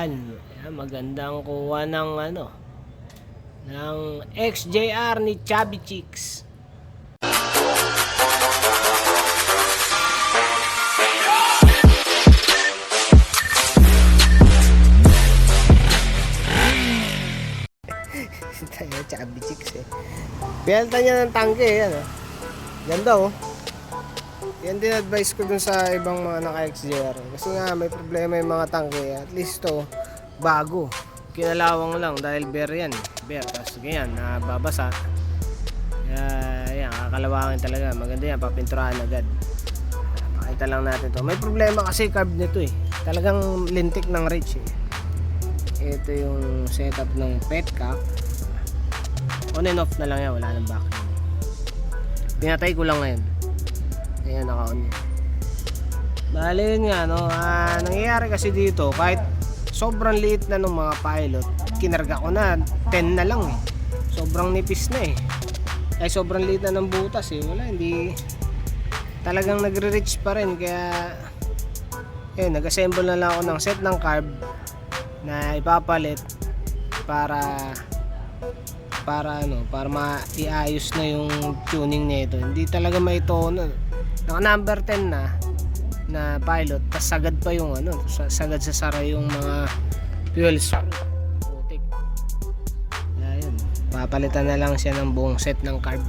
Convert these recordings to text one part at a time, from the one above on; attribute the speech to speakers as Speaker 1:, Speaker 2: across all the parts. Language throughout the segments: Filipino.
Speaker 1: Ayan, magandang kuha ng ng XJR ni Chubby Chicks. Tayo Chubby Chicks Pinalta niya ng tangke Ganda Yan din advice ko dun sa ibang mga naka-XJR. Kasi nga may problema yung mga tangke. At least bago. Kinalawang lang dahil bare yan. Bare. Tapos ganyan, nababasa. Kaya yan, kakalawangin talaga. Maganda yan, papinturahan agad. Pakita lang natin to. May problema kasi carb nito Talagang lintik ng reach Ito yung setup ng petcock. On and off na lang yan, wala nang back. Pinatay ko lang ngayon. Ayan, naka-on yun. Bale yun nga nangyayari kasi dito, kahit sobrang liit na ng mga pilot, kinarga ko na 10 na lang sobrang nipis na ay sobrang liit na ng butas wala, hindi talagang nagre-reach pa rin. Kaya nag-assemble na lang ako ng set ng carb na ipapalit para maiayos na yung tuning nito. Hindi talaga maitono. Naka number 10 na pilot, tas sagad pa yung sagad sa sara yung mga fuel screw. Putik. Ayun, papalitan na lang siya ng buong set ng carb.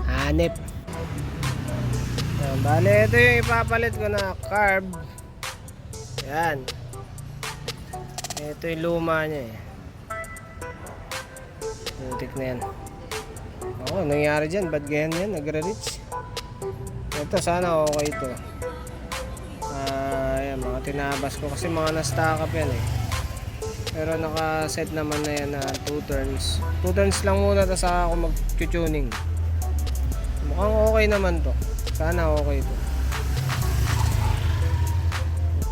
Speaker 1: Hanep. Bale, ito yung ipapalit ko na carb. Yan. Ito yung luma niya Putik na yan. Nangyari dyan, ba't ganyan yan? Nagre-reach. Ito sana okay ito. Ayan, mga tinabas ko kasi mga na-stack up yan Pero naka-set naman na yan na 2 turns. 2 turns lang muna tapos saka ako mag-tuning. Mukhang okay naman to. Sana okay ito.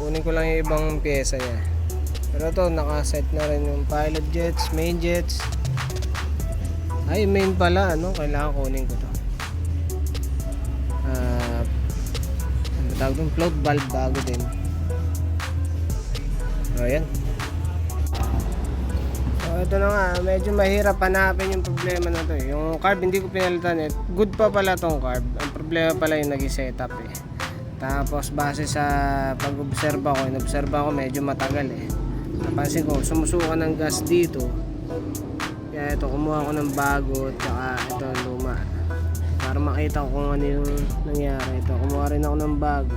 Speaker 1: Kunin ko lang yung ibang pyesa niya. Pero to naka-set na rin yung pilot jets, main jets. Ay, main pala, kailangan kunin ko to. Tawag doon, float valve bago din. Ayan. Ito na nga, medyo mahirap hanapin yung problema na to Yung carb hindi ko pinalitan Good pa pala tong carb. Ang problema pala yung naging setup Tapos base sa pag-obserba ko, medyo matagal Napansin ko, sumusuka ng gas dito. Kaya ito, kumuha ko ng bago. Tsaka ito, luma. Para makita ko kung ano yung nangyari. Ito, kumuha rin ako ng bago.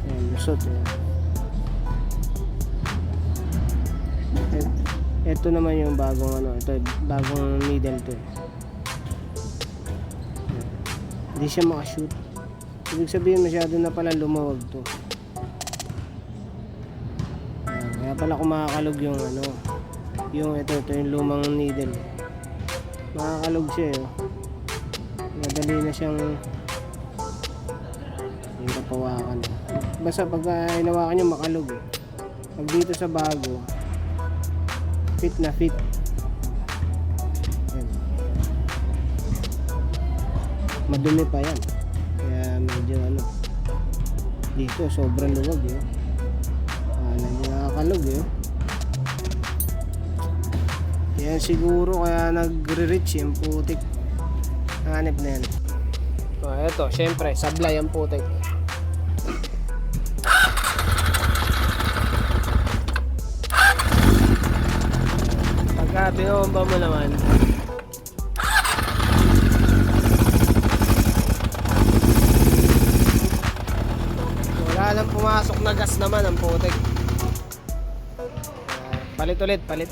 Speaker 1: Ayan, lusot Ito naman yung bagong ito, bagong needle to Hindi siya makashoot. Ibig sabihin masyado na pala lumawag to. Kaya pala kumakalog yung yung ito yung lumang needle. Makakalog siya madali na siyang hirap hawakan basta pag hinawakan nyo makalog pag dito sa bago fit na fit. Ayan. Madumi pa yan kaya medyo dito sobrang luwag medyo nakakalog yan siguro kaya nagre-reach yung putik. Hanip na yan. Ito, syempre, sablay ang putik. Pagka binomba mo naman, wala nang pumasok na gas naman ang putik. Palit ulit, palit.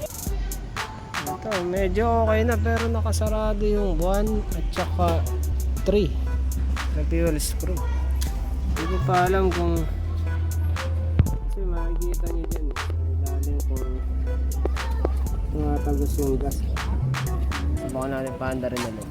Speaker 1: Ito, medyo okay na pero nakasarado yung 1 at saka 3 na fuel screw. Hindi ko pa alam kung kasi makikita nyo dyan ilalim kung tumatagos yung gas. Baka natin paanda rin naman.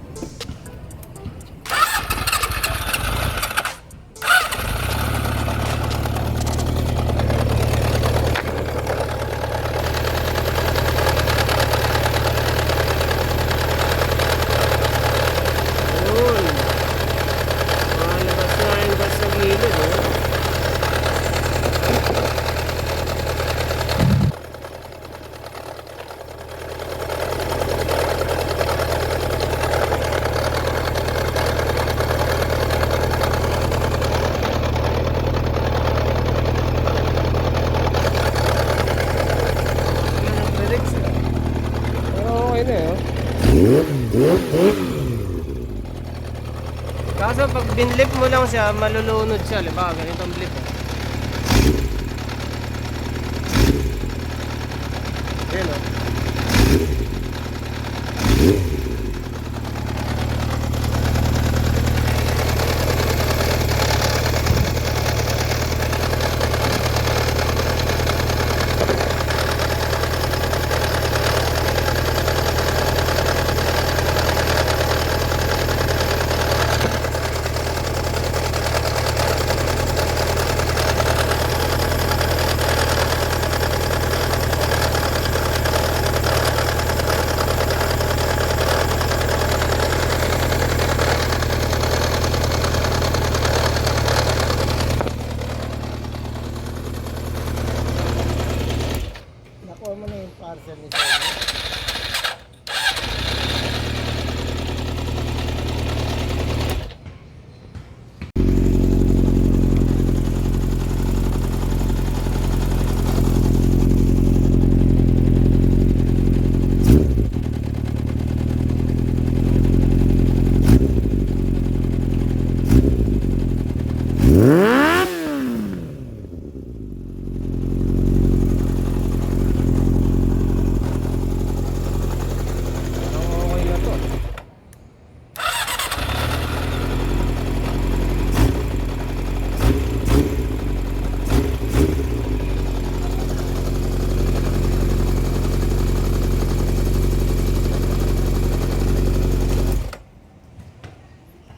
Speaker 1: binlip mo lang siya, malulunod siya. Diba? Ganitong blip eh. Yun o. Nakuha mo na yung parcel ni Sony. Okay na to.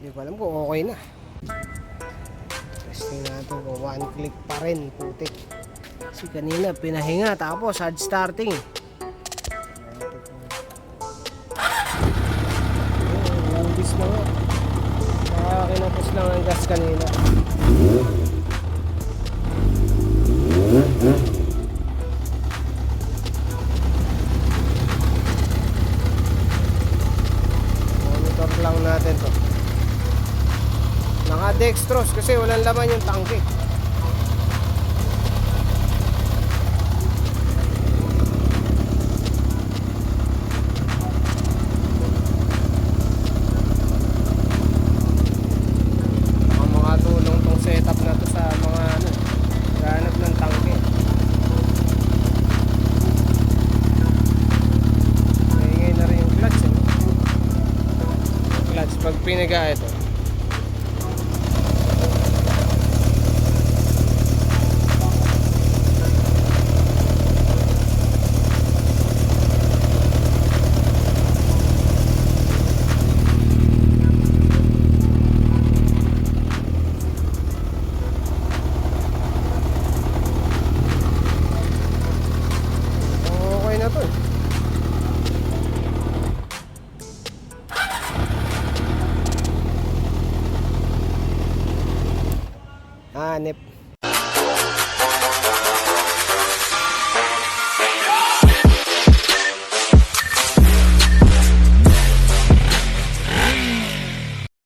Speaker 1: Hindi ko alam kung okay na. Testing natin kung one click pa rin, putik. Kasi kanina pinahinga tapos hard starting. Langis na nga. Kinapos lang ang gas kanina. Monitor lang natin to. Naka-dextrose kasi walang laman yung tangke. Ang mga tulong tong setup na to sa mga ano, ganap ng tangke. Ngayon na rin yung clutch eh. Clutch pag piniga ito. Okay na to eh. Hanep.